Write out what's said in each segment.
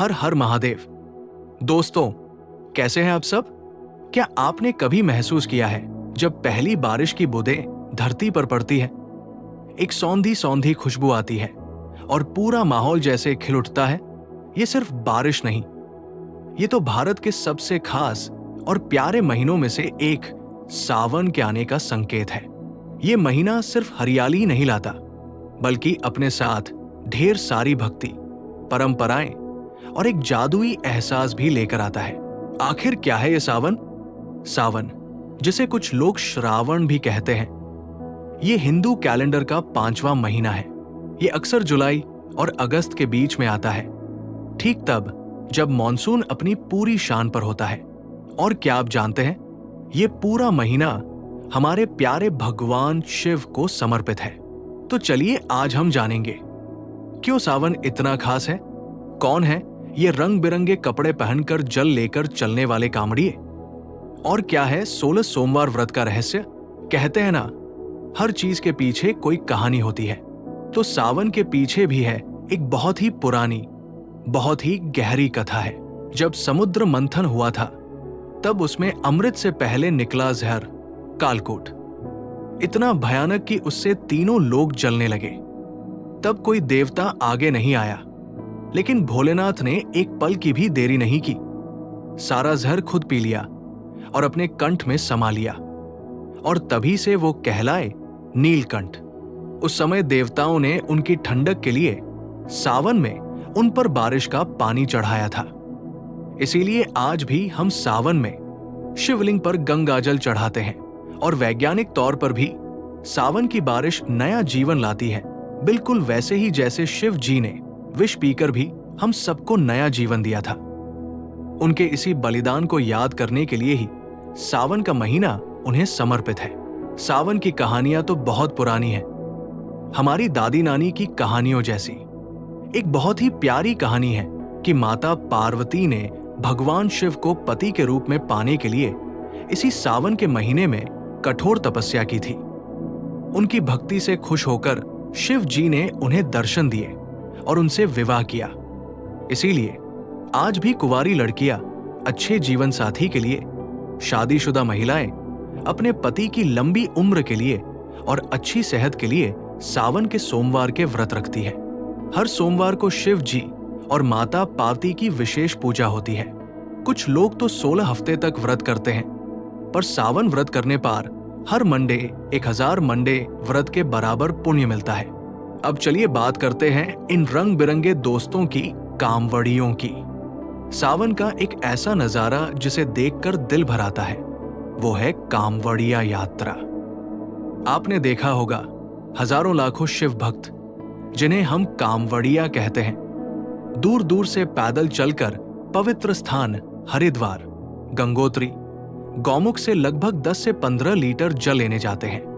हर हर महादेव। दोस्तों, कैसे हैं आप सब? क्या आपने कभी महसूस किया है जब पहली बारिश की बूंदें धरती पर पड़ती है, एक सौंधी सौंधी खुशबू आती है और पूरा माहौल जैसे खिल उठता है? ये सिर्फ बारिश नहीं, ये तो भारत के सबसे खास और प्यारे महीनों में से एक सावन के आने का संकेत है। ये महीना सिर्फ हरियाली नहीं लाता, बल्कि अपने साथ ढेर सारी भक्ति, परंपराएं और एक जादुई एहसास भी लेकर आता है। आखिर क्या है ये सावन? सावन, जिसे कुछ लोग श्रावण भी कहते हैं, ये हिंदू कैलेंडर का 5वां महीना है। ये अक्सर जुलाई और अगस्त के बीच में आता है, ठीक तब जब मॉनसून अपनी पूरी शान पर होता है। और क्या आप जानते हैं, ये पूरा महीना हमारे प्यारे भगवान शिव को समर्पित है। तो चलिए आज हम जानेंगे क्यों सावन इतना खास है, कौन है ये रंग बिरंगे कपड़े पहनकर जल लेकर चलने वाले कांवड़िए, और क्या है 16 सोमवार व्रत का रहस्य। कहते हैं ना, हर चीज के पीछे कोई कहानी होती है, तो सावन के पीछे भी है एक बहुत ही पुरानी, बहुत ही गहरी कथा है। जब समुद्र मंथन हुआ था, तब उसमें अमृत से पहले निकला जहर कालकूट, इतना भयानक कि उससे तीनों लोग जलने लगे। तब कोई देवता आगे नहीं आया, लेकिन भोलेनाथ ने एक पल की भी देरी नहीं की। सारा जहर खुद पी लिया और अपने कंठ में समा लिया, और तभी से वो कहलाए नीलकंठ। उस समय देवताओं ने उनकी ठंडक के लिए सावन में उन पर बारिश का पानी चढ़ाया था। इसीलिए आज भी हम सावन में शिवलिंग पर गंगाजल चढ़ाते हैं, और वैज्ञानिक तौर पर भी सावन की बारिश नया जीवन लाती है, बिल्कुल वैसे ही जैसे शिव जी ने विष पीकर भी हम सबको नया जीवन दिया था। उनके इसी बलिदान को याद करने के लिए ही सावन का महीना उन्हें समर्पित है। सावन की कहानियां तो बहुत पुरानी हैं, हमारी दादी नानी की कहानियों जैसी। एक बहुत ही प्यारी कहानी है कि माता पार्वती ने भगवान शिव को पति के रूप में पाने के लिए इसी सावन के महीने में कठोर तपस्या की थी। उनकी भक्ति से खुश होकर शिव जी ने उन्हें दर्शन दिए और उनसे विवाह किया। इसीलिए आज भी कुंवारी लड़कियां अच्छे जीवन साथी के लिए, शादीशुदा महिलाएं अपने पति की लंबी उम्र के लिए और अच्छी सेहत के लिए सावन के सोमवार के व्रत रखती है। हर सोमवार को शिव जी और माता पार्वती की विशेष पूजा होती है। कुछ लोग तो 16 हफ्ते तक व्रत करते हैं, पर सावन व्रत करने पर हर मंडे 1000 मंडे व्रत के बराबर पुण्य मिलता है। अब चलिए बात करते हैं इन रंग बिरंगे दोस्तों की, कांवड़ियों की। सावन का एक ऐसा नजारा जिसे देखकर दिल भर आता है, वो है कांवड़िया यात्रा। आपने देखा होगा हजारों लाखों शिव भक्त, जिन्हें हम कांवड़िया कहते हैं, दूर दूर से पैदल चलकर पवित्र स्थान हरिद्वार, गंगोत्री, गौमुख से लगभग 10 से 15 लीटर जल लेने जाते हैं।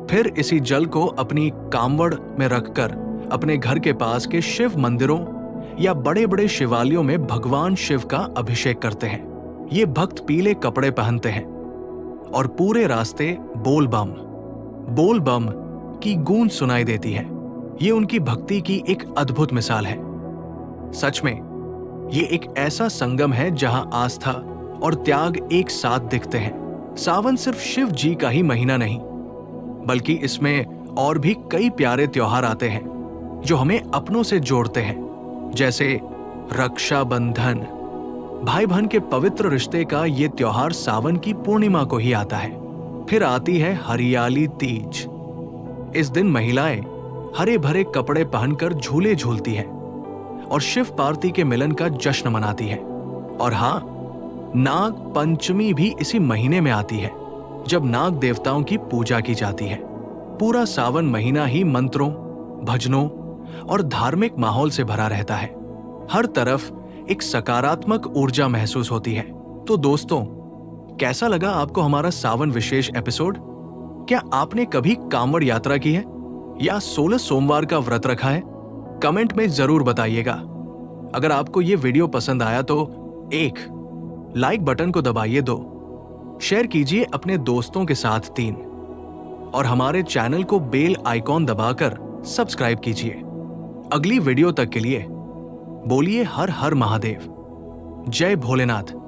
फिर इसी जल को अपनी कांवड़ में रखकर अपने घर के पास के शिव मंदिरों या बड़े बड़े शिवालयों में भगवान शिव का अभिषेक करते हैं। ये भक्त पीले कपड़े पहनते हैं और पूरे रास्ते बोल बम की गूंज सुनाई देती है। ये उनकी भक्ति की एक अद्भुत मिसाल है। सच में ये एक ऐसा संगम है जहां आस्था और त्याग एक साथ दिखते हैं। सावन सिर्फ शिव जी का ही महीना नहीं, बल्कि इसमें और भी कई प्यारे त्योहार आते हैं जो हमें अपनों से जोड़ते हैं, जैसे रक्षाबंधन। भाई बहन के पवित्र रिश्ते का ये त्योहार सावन की पूर्णिमा को ही आता है। फिर आती है हरियाली तीज। इस दिन महिलाएं हरे भरे कपड़े पहनकर झूले झूलती हैं और शिव पार्वती के मिलन का जश्न मनाती है। और हाँ, नाग पंचमी भी इसी महीने में आती है, जब नाग देवताओं की पूजा की जाती है। पूरा सावन महीना ही मंत्रों, भजनों और धार्मिक माहौल से भरा रहता है। हर तरफ एक सकारात्मक ऊर्जा महसूस होती है। तो दोस्तों, कैसा लगा आपको हमारा सावन विशेष एपिसोड? क्या आपने कभी कांवड़ यात्रा की है या 16 सोमवार का व्रत रखा है? कमेंट में जरूर बताइएगा। अगर आपको ये वीडियो पसंद आया तो एक लाइक बटन को दबाइए, 2 शेयर कीजिए अपने दोस्तों के साथ, 3 और हमारे चैनल को बेल आइकॉन दबाकर सब्सक्राइब कीजिए। अगली वीडियो तक के लिए बोलिए हर हर महादेव। जय भोलेनाथ।